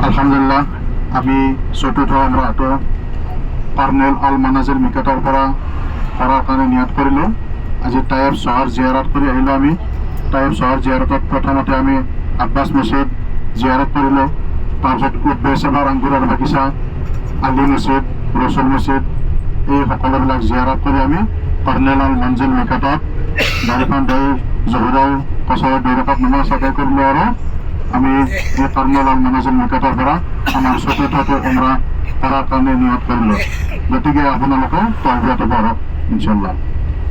আলহামদুলিল্লাহ আমি চতুৰ্থ উমৰাটো পাৰ্নেল আল মানাজিৰ মিকাটৰ পৰা কৰাৰ কাৰণে নিয়াত কৰিলোঁ। আজি টাইব চহৰ জিয়াৰত কৰি আহিলোঁ। আমি টাইব চহৰ জিয়াৰতত প্ৰথমতে আমি আব্বাছ মছজিদ জিয়াৰত কৰিলোঁ। তাৰপিছত উদ্বেচেবাৰ আংগুৰৰ বাগিচা, আলী মছজিদ, ৰচুল মছজিদ, এই সকলোবিলাক জিয়াৰত কৰি আমি পাৰ্নেল আল মানজিল মিকাটত গাড়ীখন ধৰি জহুৰৰ কচৰৰ 2 ৰাকাত নামাজ আদায় কৰিলোঁ। আৰু আমি এই পাৰ্নেল আল মানজিল মিকাটৰ পৰা আমাৰ চতুৰ্থটো উমৰা কৰাৰ কাৰণে নিয়ত কৰিলোঁ। গতিকে আপোনালোকে তালবিয়াটো পঢ়ক ইনশাআল্লাহ।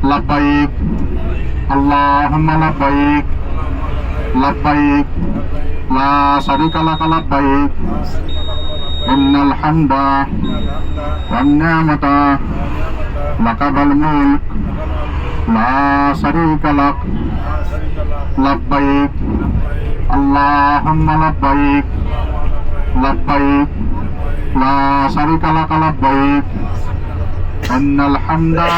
লাব্বাইক আল্লাহুম্মা লাব্বাইক লাব্বাইক লা শারিকা লাকা লাব্বাইক ইন্নাল হামদা ওয়ান নি'মাতা লাকা ওয়াল মুলক লা শারিকা লাক লাব্বাইক আল্লাহুম্মা লাব্বাইক লাব্বাইক লা শারিকা লাকা লাব্বাইক ইন্নাল হামদা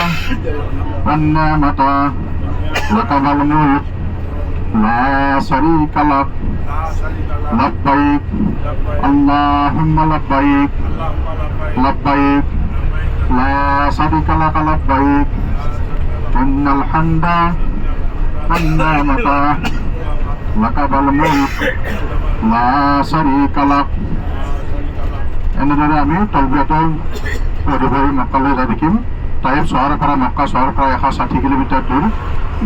ওয়ান নি'মাতা লাকা ওয়াল মুলক লা শারিকা লাক লাব্বাইক আল্লাহুম্মা লাব্বাইক লাব্বাইক লা শারিকা লাকা লাব্বাইক ইন্নাল হামদা ওয়ান নি'মাতা লাকা ওয়াল মুলক লা শারিকা লাক। এনেদৰে আমি তালবিয়াটো পঢ়ি পঢ়ি মক্কালৈ যাই থাকিম। টাইব চহৰৰ পৰা মক্কা চহৰ প্ৰায় 160 কিলোমিটাৰ দূৰ।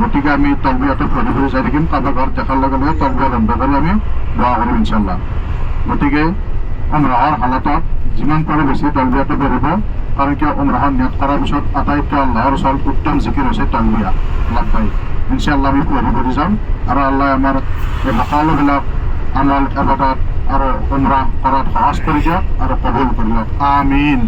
গতিকে আমি তালবিয়াটো পঢ়ি পঢ়ি যাই থাকিম। কাৰোবাৰ ঘৰত দেখাৰ লগে লগে তালবিয়া বন্ধ কৰি আমি দোৱা কৰিম ইনশাআল্লাহ। গতিকে উমৰাহৰ হালতত যিমান পাৰে বেছি তালবিয়াটো পঢ়িব, কাৰণ কিয় উমৰাহৰ নিয়ত কৰাৰ পিছত আটাইতকৈ আল্লাহৰ ওচৰত উত্তম জিকিৰ হৈছে তালবিয়া লাব্বাইক। ইনশাআল্লাহ আমি পঢ়ি পঢ়ি যাম আৰু আল্লাহ আমাৰ এই সকলোবিলাক আমাল ইবাদত আৰু উমৰাহ কৰাত সহজ কৰি দিয়ক আৰু কবুল কৰি দিয়ক। আমিন।